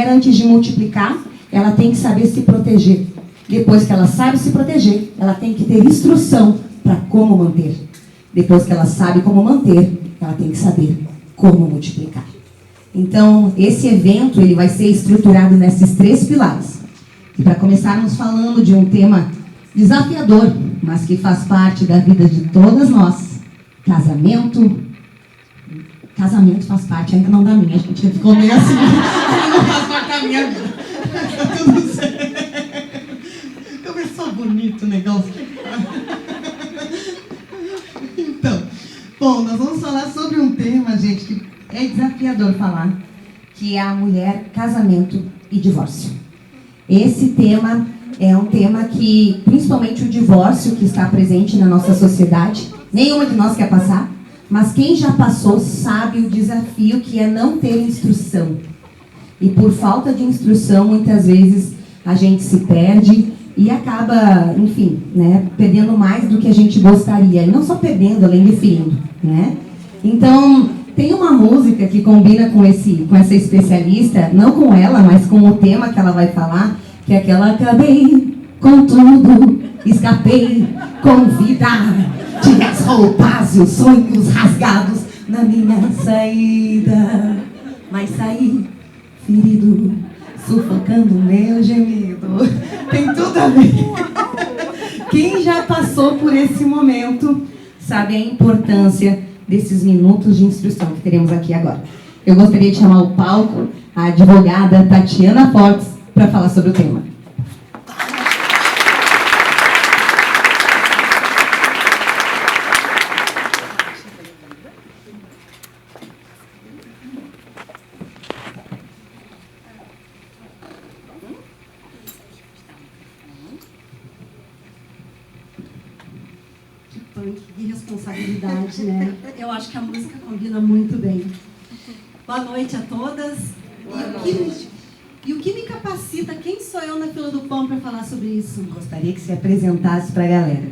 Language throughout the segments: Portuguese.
mulher, antes de multiplicar, ela tem que saber se proteger. Depois que ela sabe se proteger, ela tem que ter instrução para como manter. Depois que ela sabe como manter, ela tem que saber como multiplicar. Então, esse evento ele vai ser estruturado nesses 3 pilares. E para começarmos falando de um tema desafiador, mas que faz parte da vida de todas nós, casamento. Casamento faz parte, ainda não da minha, a gente ficou meio assim, não faz parte da minha vida. Tá tudo certo. Começou bonito o negócio. Então, bom, nós vamos falar sobre um tema, gente, que é desafiador falar, que é a mulher, casamento e divórcio. Esse tema é um tema que, principalmente o divórcio que está presente na nossa sociedade, nenhuma de nós quer passar, mas quem já passou sabe o desafio que é não ter instrução. E por falta de instrução, muitas vezes a gente se perde e acaba, enfim, né, perdendo mais do que a gente gostaria. E não só perdendo, além de ferindo, né? Então, tem uma música que combina com essa especialista, não com ela, mas com o tema que ela vai falar, que é aquela: acabei com tudo, escapei com vida, tive as roupas e os sonhos rasgados na minha saída, mas saí ferido, sufocando meu gemido. Tem tudo a ver. Quem já passou por esse momento sabe a importância desses minutos de instrução que teremos aqui agora. Eu gostaria de chamar ao palco a advogada Tatiana Fortes para falar sobre o tema. Que responsabilidade, né? Eu acho que a música combina muito bem. Boa noite a todas. E o que me capacita? Quem sou eu na fila do pão para falar sobre isso? Gostaria que se apresentasse para a galera.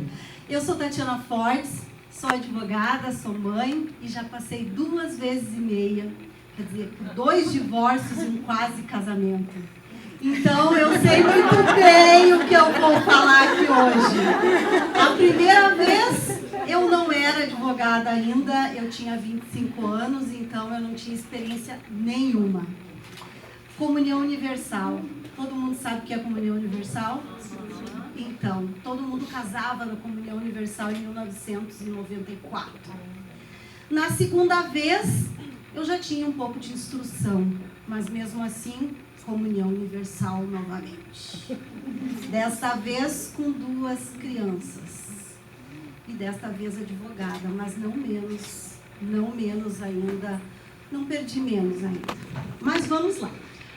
Eu sou Tatiana Fortes, sou advogada, sou mãe e já passei 2 vezes e meia, quer dizer, por 2 divórcios e um quase casamento. Então, eu sei muito bem o que eu vou falar aqui hoje. A primeira vez, eu não era advogada ainda, eu tinha 25 anos, então eu não tinha experiência nenhuma. Comunhão universal. Todo mundo sabe o que é comunhão universal? Então, todo mundo casava na comunhão universal em 1994. Na segunda vez, eu já tinha um pouco de instrução, mas mesmo assim, comunhão universal novamente. Desta vez com 2 crianças. E desta vez advogada, mas não menos ainda, não perdi menos ainda. Mas vamos lá.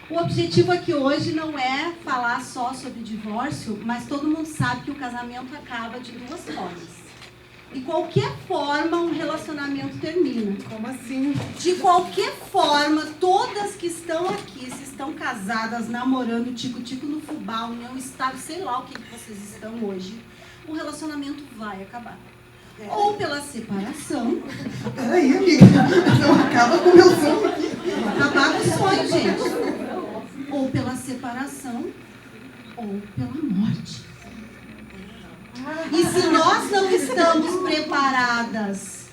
O objetivo aqui hoje não é falar só sobre divórcio, mas todo mundo sabe que o casamento acaba de 2 formas. De qualquer forma, um relacionamento termina. Como assim? De qualquer forma, todas que estão aqui, se estão casadas, namorando, tico-tico no fubá, união estável, sei lá o que vocês estão hoje, o relacionamento vai acabar. Ou pela separação. Peraí, amiga, não acaba com o meu sonho aqui. Acabar com o sonho, gente. Ou pela separação, ou pela morte. E se nós não estamos preparadas,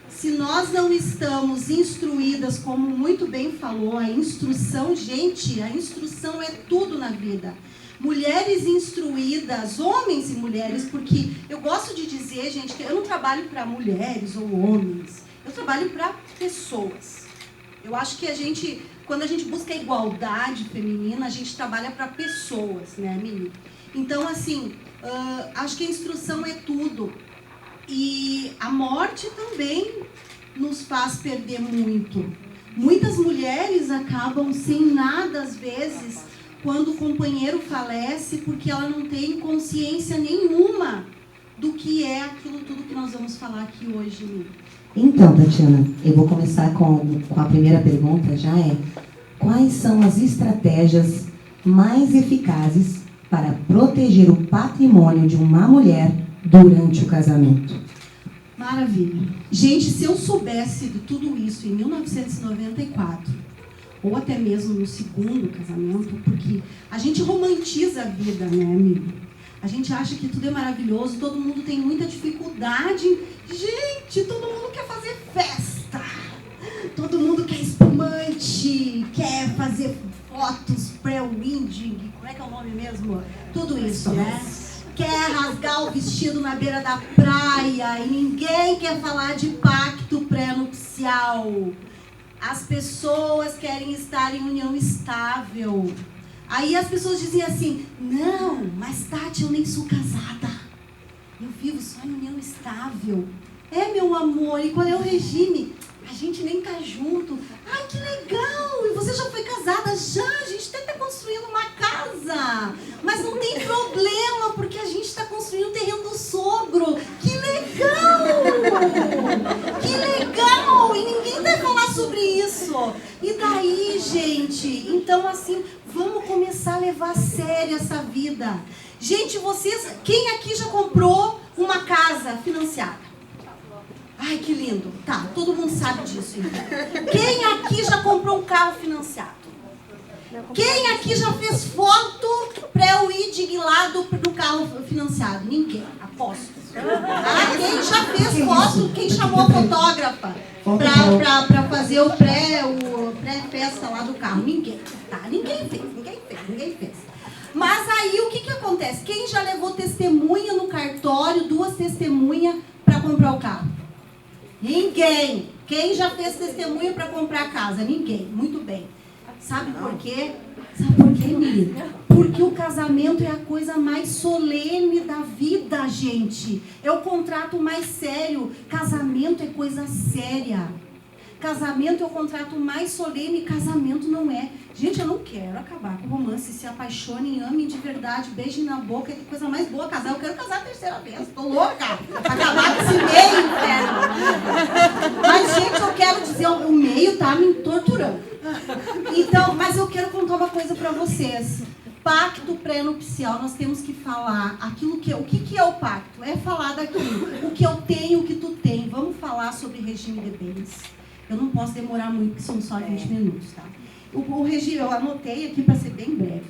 se nós não estamos instruídas, como muito bem falou, a instrução, gente, a instrução é tudo na vida. Mulheres instruídas, homens e mulheres, porque eu gosto de dizer, gente, que eu não trabalho para mulheres ou homens, eu trabalho para pessoas. Eu acho que quando a gente busca a igualdade feminina, a gente trabalha para pessoas, né, menina? Então, assim, acho que a instrução é tudo. E a morte também nos faz perder muito. Muitas mulheres acabam sem nada, às vezes, quando o companheiro falece, porque ela não tem consciência nenhuma do que é aquilo tudo que nós vamos falar aqui hoje. Então, Tatiana, eu vou começar com a primeira pergunta, já é: quais são as estratégias mais eficazes para proteger o patrimônio de uma mulher durante o casamento? Maravilha. Gente, se eu soubesse de tudo isso em 1994, ou até mesmo no segundo casamento, porque a gente romantiza a vida, né, amigo? A gente acha que tudo é maravilhoso, todo mundo tem muita dificuldade. Gente, todo mundo quer fazer festa, todo mundo quer espumante, quer fazer fotos pré-wedding, como é que é o nome mesmo? Tudo isso, né? Quer rasgar o vestido na beira da praia e ninguém quer falar de pacto pré-nupcial. As pessoas querem estar em união estável. Aí as pessoas dizem assim, não, mas Tati, eu nem sou casada. Eu vivo só em união estável. É, meu amor, e qual é o regime? A gente nem tá junto. Ai, que legal! E você já foi casada? Já, a gente até tá construindo uma casa. Mas não tem problema, porque a gente tá construindo o terreno do sogro. Que legal! Que legal! E ninguém vai falar sobre isso. E daí, gente? Então, assim, vamos começar a levar a sério essa vida. Gente, vocês... Quem aqui já comprou uma casa financiada? Ai, que lindo. Tá, todo mundo sabe disso. Então. Quem aqui já comprou um carro financiado? Quem aqui já fez foto pré-wedding lá do carro financiado? Ninguém, aposto. Ah, quem já fez foto? Quem chamou a fotógrafa pra fazer o pré-festa lá do carro? Ninguém. Tá, ninguém fez. Mas aí o que acontece? Quem já levou testemunha no cartório, 2 testemunhas para comprar o carro? Ninguém. Quem já fez testemunha para comprar a casa? Ninguém. Muito bem. Sabe por quê? Sabe por quê, Miri? Porque o casamento é a coisa mais solene da vida, gente. É o contrato mais sério. Casamento é coisa séria. Casamento é o contrato mais solene. Casamento não é. Gente, eu não quero acabar com o romance. Se apaixonem, amem de verdade, beijem na boca. É a coisa mais boa casar. Eu quero casar a 3ª vez. Tô louca. Pra acabar com esse meio, inferno. Mas, gente, eu quero dizer, o meio tá me torturando. Então, mas eu quero contar uma coisa pra vocês. Pacto pré-nupcial, nós temos que falar aquilo que... O que é o pacto? É falar daquilo. O que eu tenho, o que tu tem. Vamos falar sobre regime de bens. Eu não posso demorar muito, porque são só 20 minutos, tá? O regime, eu anotei aqui para ser bem breve.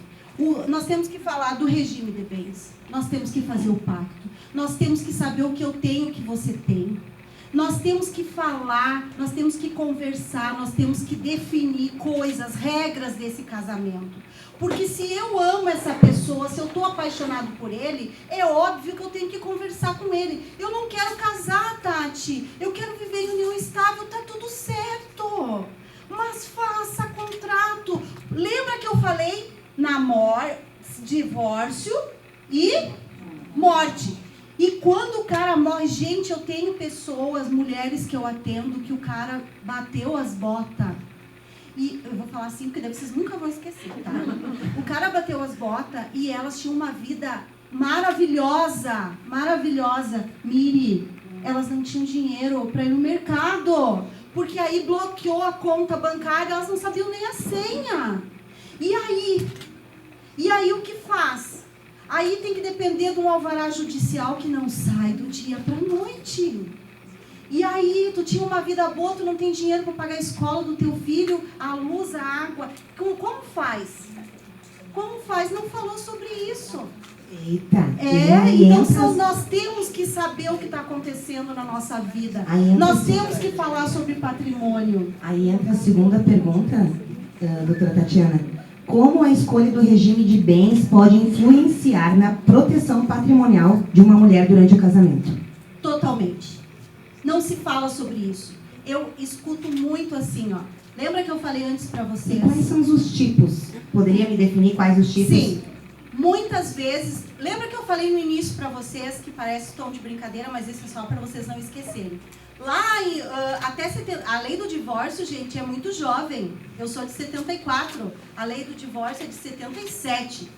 Nós temos que falar do regime de bens. Nós temos que fazer o pacto. Nós temos que saber o que eu tenho, o que você tem. Nós temos que falar, nós temos que conversar, nós temos que definir coisas, regras desse casamento. Porque se eu amo essa pessoa, se eu estou apaixonado por ele, é óbvio que eu tenho que conversar com ele. Eu não quero casar, Tati. Eu quero viver em união estável, tá tudo certo. Mas faça contrato. Lembra que eu falei divórcio e morte. E quando o cara morre, gente, eu tenho pessoas, mulheres que eu atendo, que o cara bateu as botas. E eu vou falar assim, porque daí vocês nunca vão esquecer, tá? O cara bateu as botas e elas tinham uma vida maravilhosa, maravilhosa. Miri, elas não tinham dinheiro para ir no mercado, porque aí bloqueou a conta bancária, elas não sabiam nem a senha. E aí o que faz? Aí tem que depender de um alvará judicial que não sai do dia para a noite. E aí, tu tinha uma vida boa, tu não tem dinheiro para pagar a escola do teu filho, a luz, a água. Como faz? Como faz? Não falou sobre isso. Eita. Então nós temos que saber o que está acontecendo na nossa vida. Nós temos que falar sobre patrimônio. Aí entra a segunda pergunta, doutora Tatiana. Como a escolha do regime de bens pode influenciar na proteção patrimonial de uma mulher durante o casamento? Totalmente. Não se fala sobre isso. Eu escuto muito assim, ó. Lembra que eu falei antes para vocês? E quais são os tipos? Poderia me definir quais os tipos? Sim. Muitas vezes... Lembra que eu falei no início para vocês, que parece tom de brincadeira, mas isso é só para vocês não esquecerem. Lá, a lei do divórcio, gente, é muito jovem. Eu sou de 74. A lei do divórcio é de 77.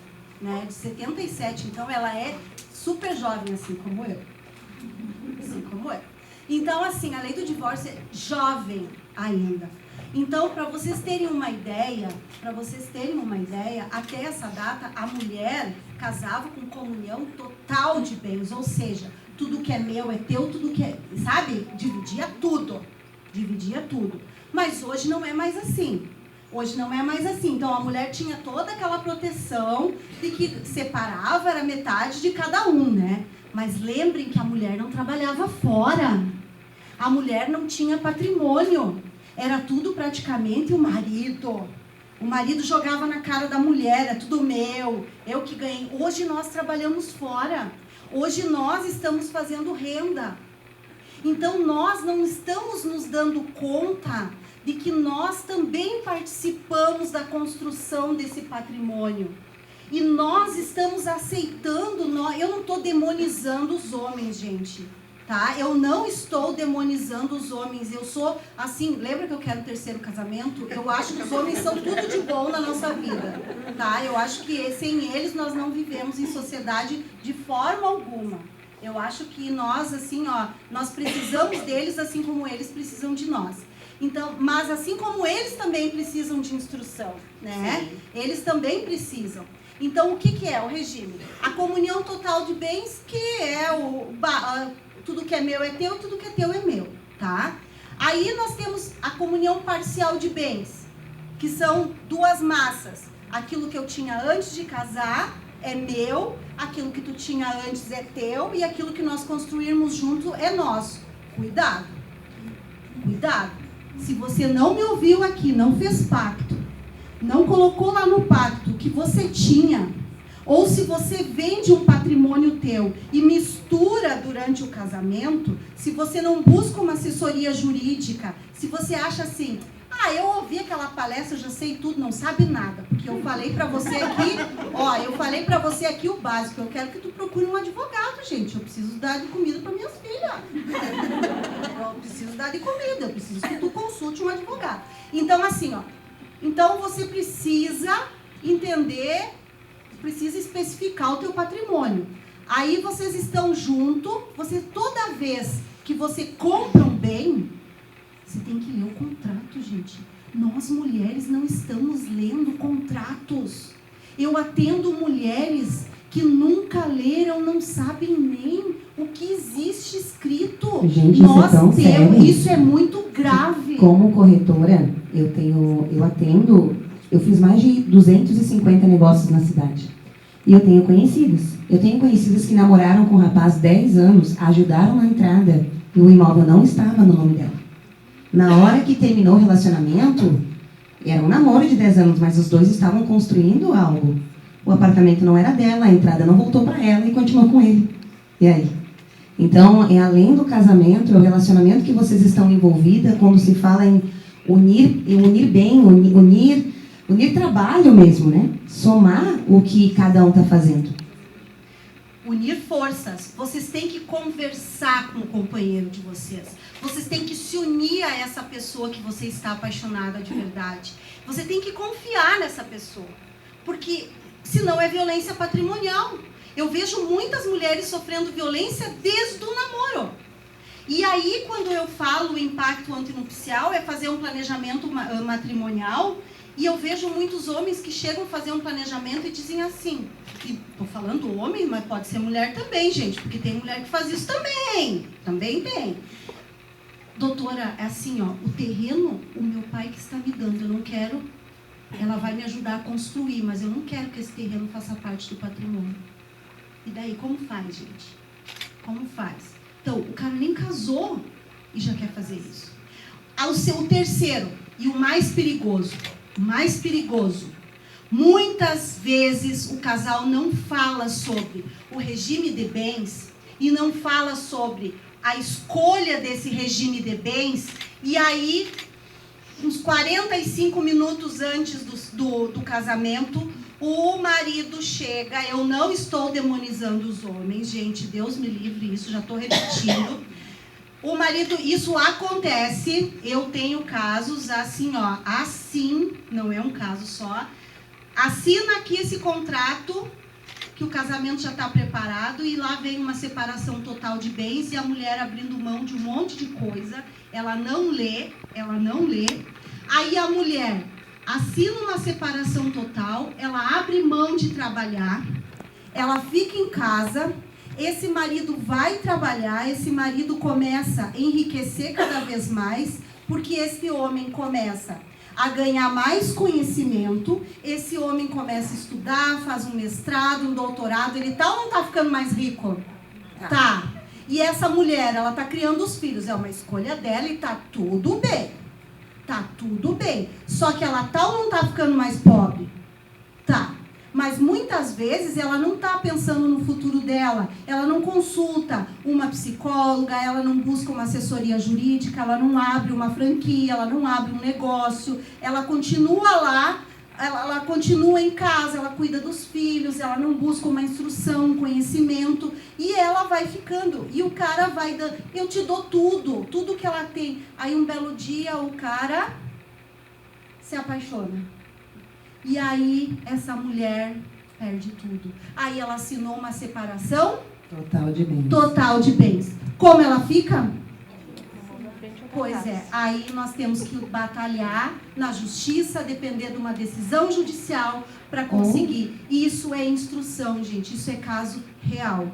Né? De 77. Então, ela é super jovem, assim como eu. Assim como eu. Então, assim, a lei do divórcio é jovem ainda. Então, para vocês terem uma ideia, até essa data, a mulher casava com comunhão total de bens, ou seja, tudo que é meu é teu, tudo que é, sabe? Dividia tudo. Mas hoje não é mais assim. Hoje não é mais assim. Então a mulher tinha toda aquela proteção de que separava, era metade de cada um, né? Mas lembrem que a mulher não trabalhava fora. A mulher não tinha patrimônio. Era tudo praticamente o marido. O marido jogava na cara da mulher, é tudo meu, eu que ganhei. Hoje nós trabalhamos fora. Hoje nós estamos fazendo renda. Então nós não estamos nos dando conta de que nós também participamos da construção desse patrimônio. E nós estamos aceitando, eu não estou demonizando os homens, gente. Tá? Eu não estou demonizando os homens. Eu sou assim, lembra que eu quero o terceiro casamento? Eu acho que os homens são tudo de bom na nossa vida. Tá? Eu acho que sem eles nós não vivemos em sociedade de forma alguma. Eu acho que nós, assim, nós precisamos deles assim como eles precisam de nós. Então, mas assim como eles também precisam de instrução, né? Sim. Eles também precisam. Então, o que é o regime? A comunhão total de bens, que é tudo que é meu é teu, tudo que é teu é meu, tá? Aí nós temos a comunhão parcial de bens, que são duas massas. Aquilo que eu tinha antes de casar é meu, aquilo que tu tinha antes é teu, e aquilo que nós construirmos junto é nosso. Cuidado. Cuidado. Se você não me ouviu aqui, não fez pacto, não colocou lá no pacto o que você tinha, ou se você vende um patrimônio teu e mistura durante o casamento, se você não busca uma assessoria jurídica, se você acha assim, eu ouvi aquela palestra, eu já sei tudo, não sabe nada, porque eu falei pra você aqui, eu falei pra você aqui o básico, eu quero que tu procure um advogado, gente, eu preciso dar de comida para minhas filhas, eu preciso dar de comida, eu preciso que tu consulte um advogado. Então assim, então você precisa entender, precisa especificar o teu patrimônio. Aí vocês estão juntos, toda vez que você compra um bem, você tem que ler o contrato, gente. Nós, mulheres, não estamos lendo contratos. Eu atendo mulheres que nunca leram, não sabem nem o que existe escrito. Gente, nós temos, sério. Isso é muito grave. Como corretora, eu atendo, eu fiz mais de 250 negócios na cidade. E eu tenho conhecidos. Eu tenho conhecidos que namoraram com um rapaz 10 anos, ajudaram na entrada, e o imóvel não estava no nome dela. Na hora que terminou o relacionamento, era um namoro de 10 anos, mas os dois estavam construindo algo. O apartamento não era dela, a entrada não voltou para ela e continuou com ele. E aí? Então, é além do casamento, é o relacionamento que vocês estão envolvidas quando se fala em unir bem, unir trabalho mesmo, né? Somar o que cada um está fazendo. Unir forças. Vocês têm que conversar com o companheiro de vocês. Vocês têm que se unir a essa pessoa que você está apaixonada de verdade. Você tem que confiar nessa pessoa. Porque senão é violência patrimonial. Eu vejo muitas mulheres sofrendo violência desde o namoro. E aí, quando eu falo impacto antinupcial, é fazer um planejamento matrimonial. E eu vejo muitos homens que chegam a fazer um planejamento e dizem assim, e estou falando homem, mas pode ser mulher também, gente, porque tem mulher que faz isso também tem. Doutora, é assim, o terreno, o meu pai que está me dando, eu não quero, ela vai me ajudar a construir, mas eu não quero que esse terreno faça parte do patrimônio. E daí, como faz, gente? Como faz? Então, o cara nem casou e já quer fazer isso. O terceiro, e o mais perigoso, muitas vezes o casal não fala sobre o regime de bens e não fala sobre a escolha desse regime de bens, e aí, uns 45 minutos antes do casamento, o marido chega, eu não estou demonizando os homens, gente, Deus me livre, isso já estou repetindo. O marido, isso acontece, eu tenho casos assim, assim, não é um caso só, assina aqui esse contrato, que o casamento já está preparado, e lá vem uma separação total de bens, e a mulher abrindo mão de um monte de coisa, ela não lê, aí a mulher assina uma separação total, ela abre mão de trabalhar, ela fica em casa, esse marido vai trabalhar, esse marido começa a enriquecer cada vez mais, Porque esse homem começa a ganhar mais conhecimento, esse homem começa a estudar, faz um mestrado, um doutorado, ele tá ou não tá ficando mais rico? Tá. E essa mulher, ela tá criando os filhos, é uma escolha dela e tá tudo bem. Tá tudo bem. Só que ela tá ou não tá ficando mais pobre? Tá. Mas muitas vezes ela não está pensando no futuro dela, ela não consulta uma psicóloga, ela não busca uma assessoria jurídica, ela não abre uma franquia, ela não abre um negócio, ela continua lá, ela continua em casa, ela cuida dos filhos, ela não busca uma instrução, um conhecimento, e ela vai ficando, e o cara vai dando, eu te dou tudo que ela tem. Aí um belo dia o cara se apaixona. E aí, essa mulher perde tudo. Aí ela assinou uma separação total de bens. Como ela fica? Pois é, aí nós temos que batalhar na justiça, depender de uma decisão judicial para conseguir. Isso é instrução, gente, isso é caso real.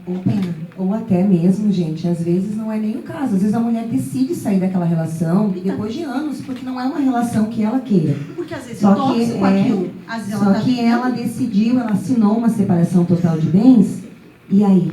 Ou até mesmo, gente, às vezes não é nem o caso. Às vezes a mulher decide sair daquela relação depois de anos, porque não é uma relação que ela queira. Porque às vezes é tóxico aquilo. Só que ela decidiu, ela assinou uma separação total de bens, e aí?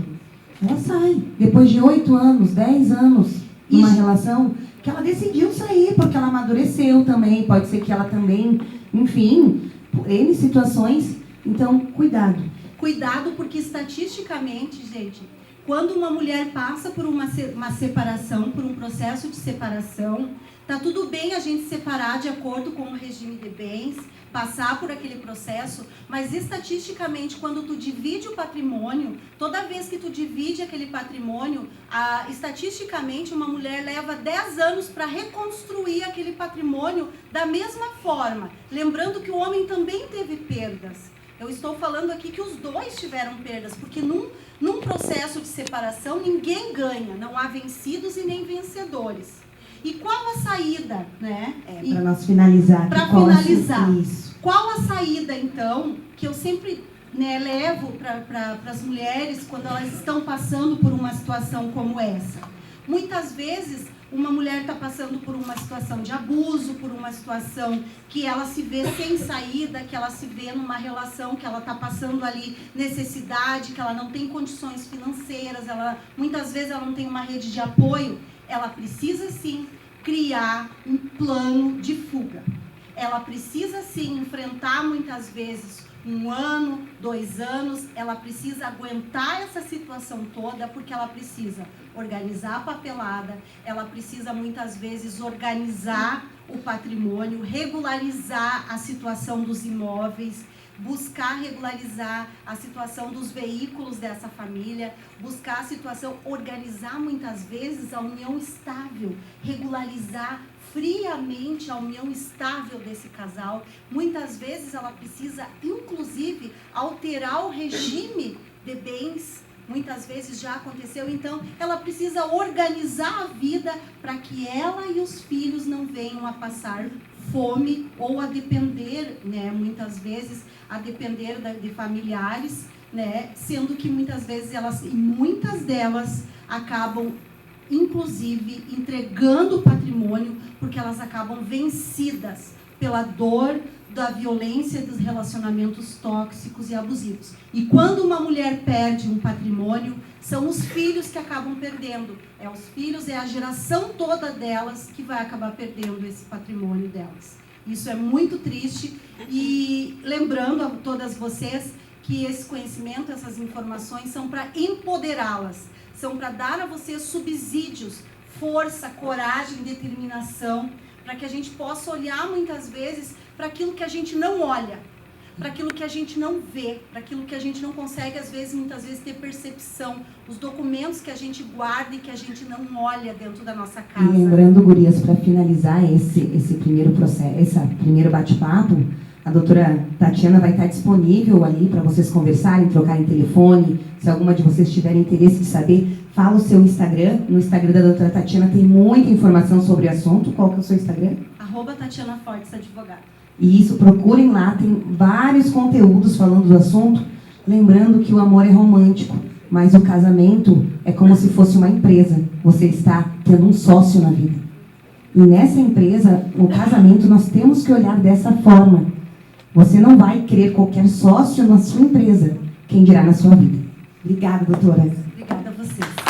Ela sai. Depois de 8 anos, 10 anos, numa relação que ela decidiu sair, porque ela amadureceu também, pode ser que ela também, enfim, N situações. Então, cuidado. Cuidado, porque estatisticamente, gente, quando uma mulher passa por uma separação, por um processo de separação, tá tudo bem a gente separar de acordo com o regime de bens, passar por aquele processo, mas estatisticamente, quando tu divide o patrimônio, toda vez que tu divide aquele patrimônio, estatisticamente uma mulher leva 10 anos para reconstruir aquele patrimônio da mesma forma. Lembrando que o homem também teve perdas. Eu estou falando aqui que os dois tiveram perdas, porque num processo de separação ninguém ganha, não há vencidos e nem vencedores. E qual a saída, né? Para nós finalizar. Para finalizar. Isso. Qual a saída, então, que eu sempre levo para as mulheres quando elas estão passando por uma situação como essa? Muitas vezes, uma mulher está passando por uma situação de abuso, por uma situação que ela se vê sem saída, que ela se vê numa relação que ela está passando ali necessidade, que ela não tem condições financeiras, muitas vezes ela não tem uma rede de apoio. Ela precisa, sim, criar um plano de fuga. Ela precisa, sim, enfrentar muitas vezes 1 ano, 2 anos. Ela precisa aguentar essa situação toda, porque ela precisa organizar a papelada, ela precisa, muitas vezes, organizar o patrimônio, regularizar a situação dos imóveis, buscar regularizar a situação dos veículos dessa família, buscar a situação, organizar muitas vezes a união estável, regularizar friamente a união estável desse casal. Muitas vezes ela precisa, inclusive, alterar o regime de bens. Muitas vezes já aconteceu, então ela precisa organizar a vida para que ela e os filhos não venham a passar fome ou a depender, né, muitas vezes a depender de familiares, né, sendo que muitas vezes muitas delas acabam, inclusive, entregando o patrimônio porque elas acabam vencidas pela dor da violência dos relacionamentos tóxicos e abusivos. E quando uma mulher perde um patrimônio, são os filhos que acabam perdendo. Os filhos, é a geração toda delas que vai acabar perdendo esse patrimônio delas. Isso é muito triste. E lembrando a todas vocês que esse conhecimento, essas informações são para empoderá-las, são para dar a vocês subsídios, força, coragem, determinação, para que a gente possa olhar muitas vezes para aquilo que a gente não olha, para aquilo que a gente não vê, para aquilo que a gente não consegue, muitas vezes, ter percepção, os documentos que a gente guarda e que a gente não olha dentro da nossa casa. E lembrando, gurias, para finalizar esse primeiro processo, esse primeiro bate-papo, a doutora Tatiana vai estar disponível ali para vocês conversarem, trocarem telefone. Se alguma de vocês tiver interesse de saber, fala o seu Instagram. No Instagram da doutora Tatiana tem muita informação sobre o assunto. Qual que é o seu Instagram? @Tatiana Fortes Advogada. Isso, procurem lá, tem vários conteúdos falando do assunto. Lembrando que o amor é romântico, mas o casamento é como se fosse uma empresa. Você está tendo um sócio na vida. E nessa empresa, no casamento, nós temos que olhar dessa forma. Você não vai querer qualquer sócio na sua empresa, quem dirá na sua vida. Obrigada, doutora. Obrigada a vocês.